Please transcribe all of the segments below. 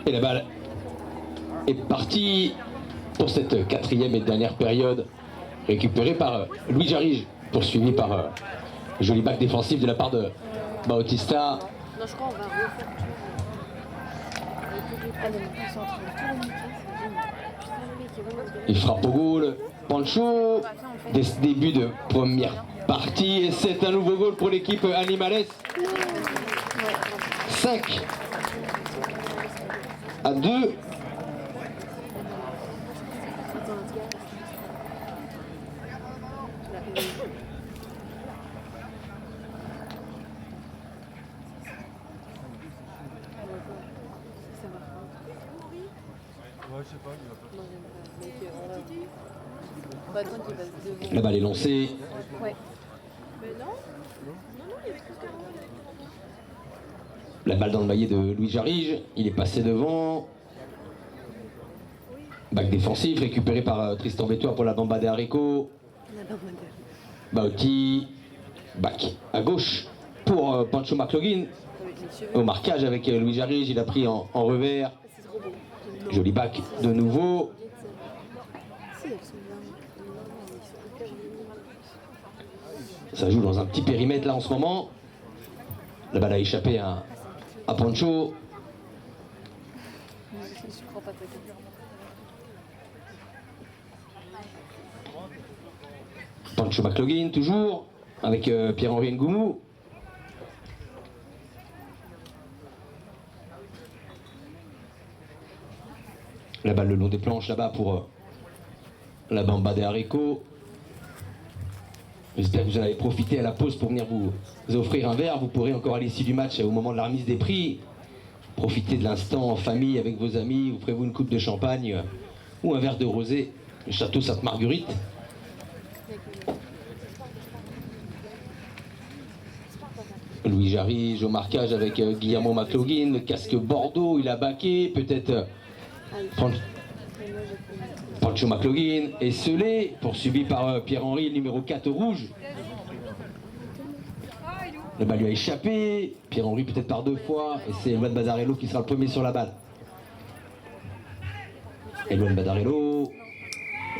Et la balle est partie pour cette quatrième et dernière période, récupérée par Louis Jarige, poursuivi par joli back défensif de la part de Bautista. Non, je crois qu'on va refaire tout. Il frappe au goal. Pancho, dès ce début de première partie, et c'est un nouveau goal pour l'équipe animalès. 5-2. La balle est lancée. Ouais. La balle dans le maillet de Louis Jarige. Il est passé devant. Back défensif récupéré par Tristan Bétois pour la Bamba de Areco. Bauti. Back à gauche pour Pancho McLaughlin. Au marquage avec Louis Jarige. Il a pris en revers. Joli back de nouveau. Ça joue dans un petit périmètre là en ce moment. La balle a échappé à Pancho. Pancho McLaughlin toujours avec Pierre-Henri Ngoumou. La balle le long des planches là-bas pour la Bamba de Areco. J'espère que vous en avez profité à la pause pour venir vous offrir un verre. Vous pourrez encore à l'issue du match, au moment de la remise des prix, profiter de l'instant en famille avec vos amis. Vous ferez-vous une coupe de champagne ou un verre de rosé, le château Sainte-Marguerite. Louis Jarige au marquage avec Guillermo McLaughlin, le casque Bordeaux, il a baqué, peut-être Pancho McLaughlin est scellé, poursuivi par Pierre-Henri, le numéro 4 rouge. Le balle lui a échappé, Pierre-Henri peut-être par 2 fois, et c'est Eloine Badarello qui sera le premier sur la balle. Eloine Badarello,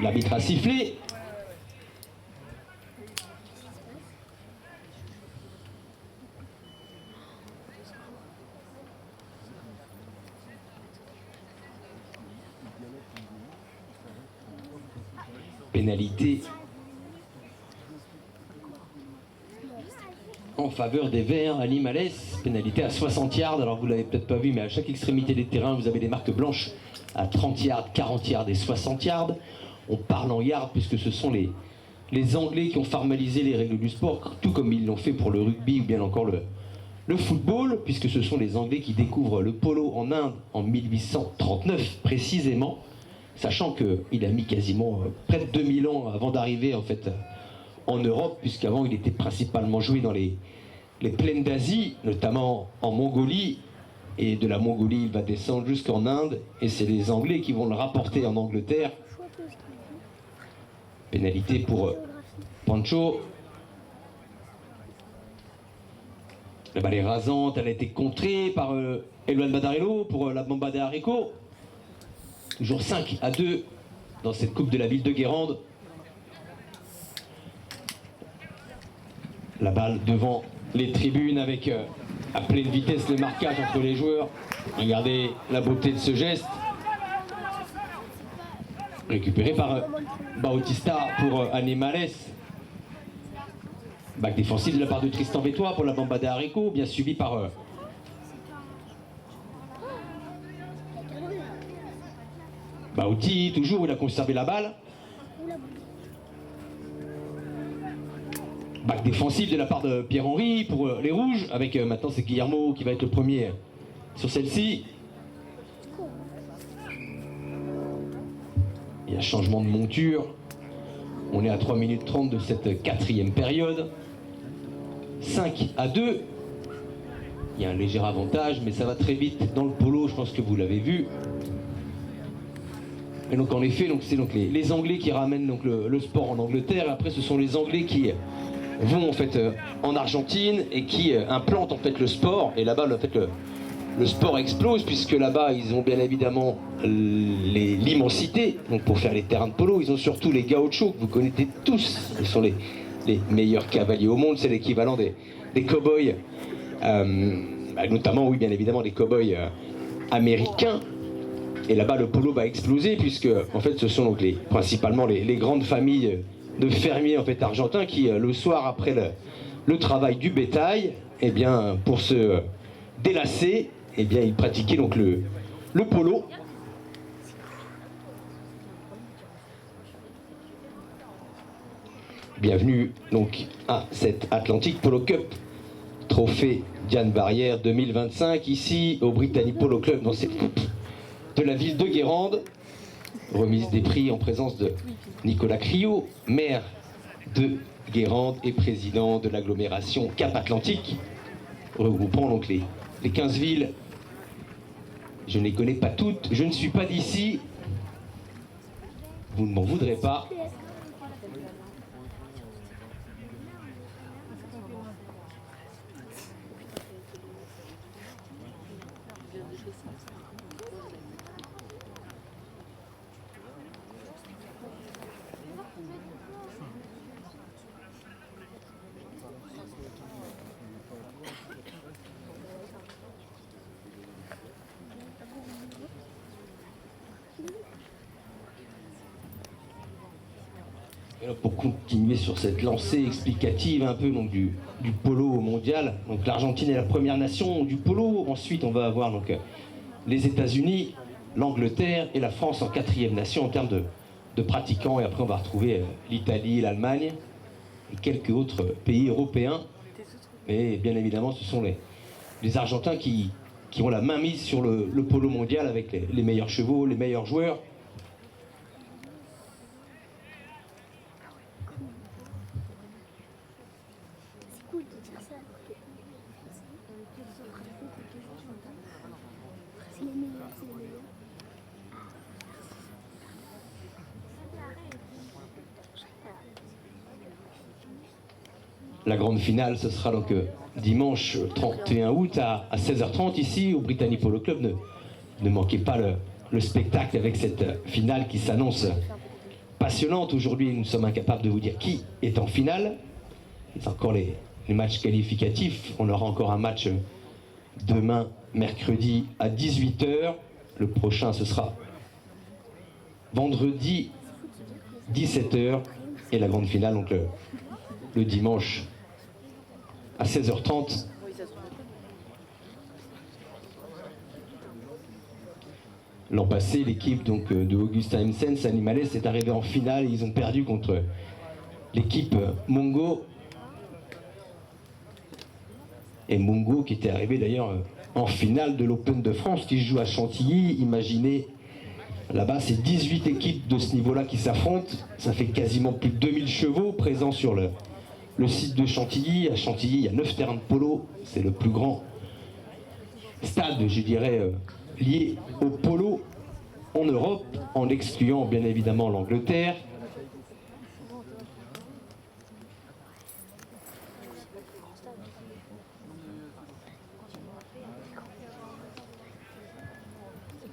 l'arbitre a sifflé. Pénalité en faveur des Verts à Limales, pénalité à 60 yards. Alors vous l'avez peut-être pas vu, mais à chaque extrémité des terrains vous avez des marques blanches à 30 yards, 40 yards et 60 yards. On parle en yards puisque ce sont les Anglais qui ont formalisé les règles du sport, tout comme ils l'ont fait pour le rugby ou bien encore le football, puisque ce sont les Anglais qui découvrent le polo en Inde en 1839 précisément. Sachant qu'il a mis quasiment près de 2000 ans avant d'arriver en fait en Europe, puisqu'avant il était principalement joué dans les plaines d'Asie, notamment en Mongolie, et de la Mongolie il va descendre jusqu'en Inde, et c'est les Anglais qui vont le rapporter en Angleterre. Pénalité pour Pancho. La balle est rasante, elle a été contrée par Eloine Badarello pour la Bamba de Areco. Toujours 5-2 dans cette coupe de la ville de Guérande. La balle devant les tribunes avec à pleine vitesse le marquage entre les joueurs. Regardez la beauté de ce geste. Récupéré par Bautista pour Animales. Back défensif de la part de Tristan Bétois pour la Bamba de Areco, bien suivi par Bauti, toujours, il a conservé la balle. Back défensif de la part de Pierre-Henri pour les Rouges, avec maintenant c'est Guillermo qui va être le premier sur celle-ci. Il y a changement de monture. On est à 3 minutes 30 de cette quatrième période. 5-2. Il y a un léger avantage, mais ça va très vite dans le polo, je pense que vous l'avez vu. Et donc en effet, c'est les Anglais qui ramènent donc le sport en Angleterre. Et après, ce sont les Anglais qui vont en fait en Argentine et qui implantent en fait le sport. Et là-bas, en fait, le sport explose, puisque là-bas, ils ont bien évidemment l'immensité. Donc pour faire les terrains de polo, ils ont surtout les gauchos, que vous connaissez tous. Ce sont les meilleurs cavaliers au monde, c'est l'équivalent des cow-boys. Notamment, oui, bien évidemment, des cow-boys américains. Et là-bas, le polo va exploser, puisque, en fait, ce sont donc principalement les grandes familles de fermiers, en fait, argentins, qui, le soir, après le travail du bétail, eh bien, pour se délasser, eh bien, ils pratiquaient donc le polo. Bienvenue donc à cette Atlantic Polo Cup, trophée Diane Barrière 2025, ici au Brittany Polo Club, de la ville de Guérande. Remise des prix en présence de Nicolas Criot, maire de Guérande et président de l'agglomération Cap-Atlantique, regroupant donc les 15 villes. Je ne les connais pas toutes, je ne suis pas d'ici, vous ne m'en voudrez pas. Pour continuer sur cette lancée explicative un peu donc, du polo mondial, donc l'Argentine est la première nation du polo. Ensuite, on va avoir donc, les États-Unis, l'Angleterre et la France en quatrième nation en termes de pratiquants. Et après, on va retrouver l'Italie, l'Allemagne et quelques autres pays européens. Et bien évidemment, ce sont les Argentins qui ont la main mise sur le polo mondial avec les meilleurs chevaux, les meilleurs joueurs. La grande finale, ce sera donc dimanche 31 août à 16h30 ici au Brittany Polo Club. Ne manquez pas le spectacle avec cette finale qui s'annonce passionnante. Aujourd'hui, nous sommes incapables de vous dire qui est en finale. C'est encore les matchs qualificatifs. On aura encore un match demain, mercredi à 18h. Le prochain, ce sera vendredi 17h. Et la grande finale, donc le dimanche à 16h30. L'an passé, l'équipe donc de Augusta Hemsens Animales est arrivée en finale et ils ont perdu contre l'équipe Mungo. Et Mungo qui était arrivé d'ailleurs en finale de l'Open de France qui se joue à Chantilly. Imaginez, là-bas c'est 18 équipes de ce niveau-là qui s'affrontent. Ça fait quasiment plus de 2000 chevaux présents sur le site de Chantilly. À Chantilly, il y a 9 terrains de polo. C'est le plus grand stade, je dirais, lié au polo en Europe, en excluant bien évidemment l'Angleterre.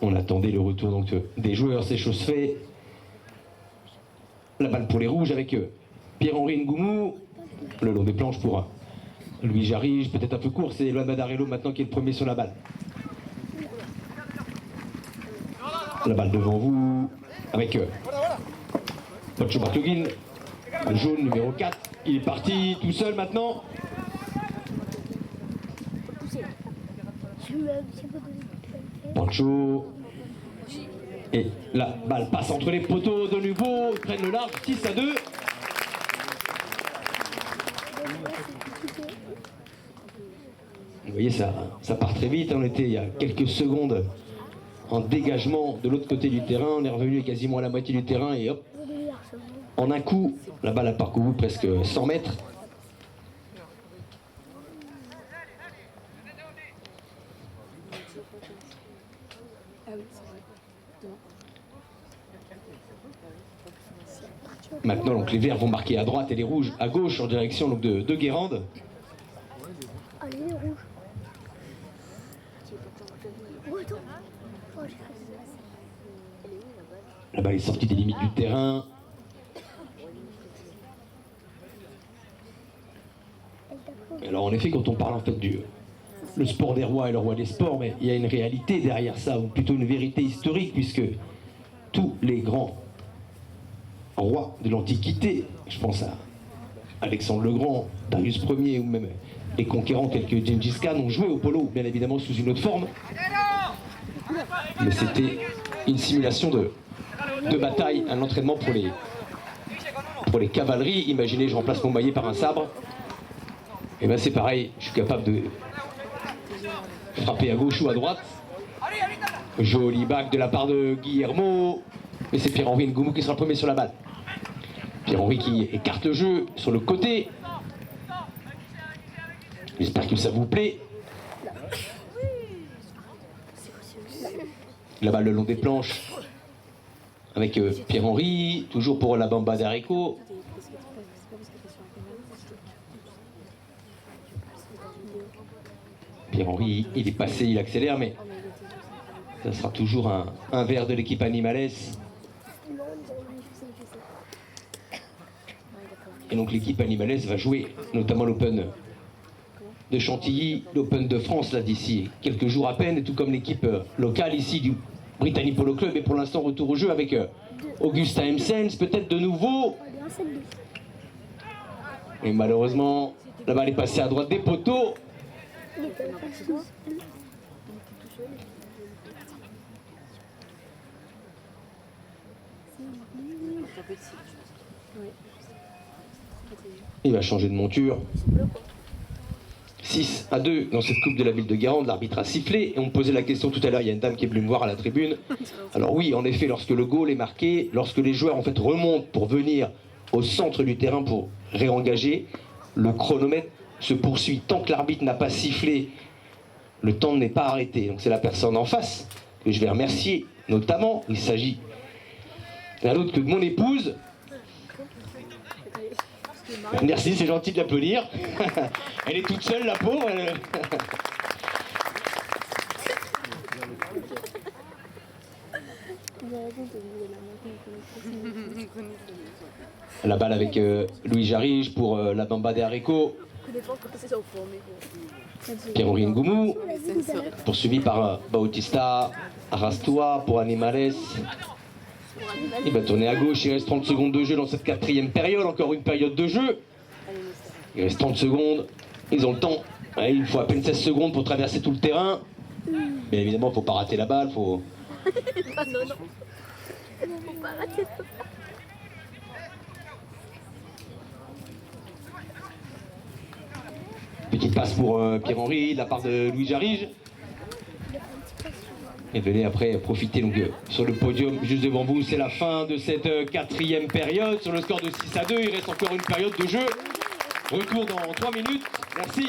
On attendait le retour donc des joueurs, c'est chose fait. La balle pour les rouges avec Pierre-Henri Ngoumou. Le long des planches pour Louis Jarige, peut-être un peu court, c'est Luan Badarello maintenant qui est le premier sur la balle. La balle devant vous avec Pancho Bartogin, le jaune numéro 4. Il est parti tout seul maintenant. Pancho. Et la balle passe entre les poteaux de nouveau. Ils prennent le large, 6-2. Vous voyez, ça part très vite. On était il y a quelques secondes en dégagement de l'autre côté du terrain. On est revenu quasiment à la moitié du terrain et hop, en un coup, la balle a parcouru presque 100 mètres. Maintenant, donc, les verts vont marquer à droite et les rouges à gauche en direction donc, de Guérande. La balle est sortie des limites du terrain. Alors en effet, quand on parle en fait du le sport des rois et le roi des sports, mais il y a une réalité derrière ça, ou plutôt une vérité historique, puisque tous les grands rois de l'Antiquité, je pense à Alexandre le Grand, Darius Ier, ou même les conquérants tels que Gengis Khan, ont joué au polo, bien évidemment sous une autre forme. Mais c'était une simulation de bataille, un entraînement pour les cavaleries. Imaginez, je remplace mon maillet par un sabre. Et bien c'est pareil, je suis capable de frapper à gauche ou à droite. Joli bac de la part de Guillermo. Et c'est Pierre-Henri Ngoumou qui sera le premier sur la balle. Pierre-Henri qui écarte le jeu sur le côté. J'espère que ça vous plaît. La balle le long des planches. Avec Pierre-Henri, toujours pour la Bamba d'Areco. Pierre-Henri, il est passé, il accélère, mais ça sera toujours un verre de l'équipe Animales. Et donc l'équipe Animales va jouer notamment l'Open de Chantilly, l'Open de France là d'ici quelques jours à peine, et tout comme l'équipe locale ici du Brittany Polo Club. Et pour l'instant retour au jeu avec Augustin Hemsens, peut-être de nouveau. Et malheureusement, la balle est passée à droite des poteaux. Il va changer de monture. 6-2 dans cette coupe de la ville de Guérande, l'arbitre a sifflé et on me posait la question tout à l'heure, il y a une dame qui est venue me voir à la tribune. Alors oui, en effet, lorsque le goal est marqué, lorsque les joueurs en fait remontent pour venir au centre du terrain pour réengager, le chronomètre se poursuit. Tant que l'arbitre n'a pas sifflé, le temps n'est pas arrêté. Donc c'est la personne en face que je vais remercier, notamment, il s'agit d'un autre que de mon épouse. Merci, c'est gentil de l'applaudir. Elle est toute seule, la pauvre. La balle avec Louis Jarige pour la Bamba des Areco. Pierre-Henri Ngoumou, poursuivi par Bautista Arastoa pour Animales. Il va tourner à gauche, il reste 30 secondes de jeu dans cette quatrième période, encore une période de jeu. Il reste 30 secondes, ils ont le temps. Il faut à peine 16 secondes pour traverser tout le terrain. Mais évidemment, il ne faut pas rater la balle, faut... Non. Faut pas rater. Petite passe pour Pierre-Henri de la part de Louis Jarige. Et venez après profiter donc, sur le podium juste devant vous. C'est la fin de cette quatrième période sur le score de 6-2. Il reste encore une période de jeu. Retour dans 3 minutes. Merci.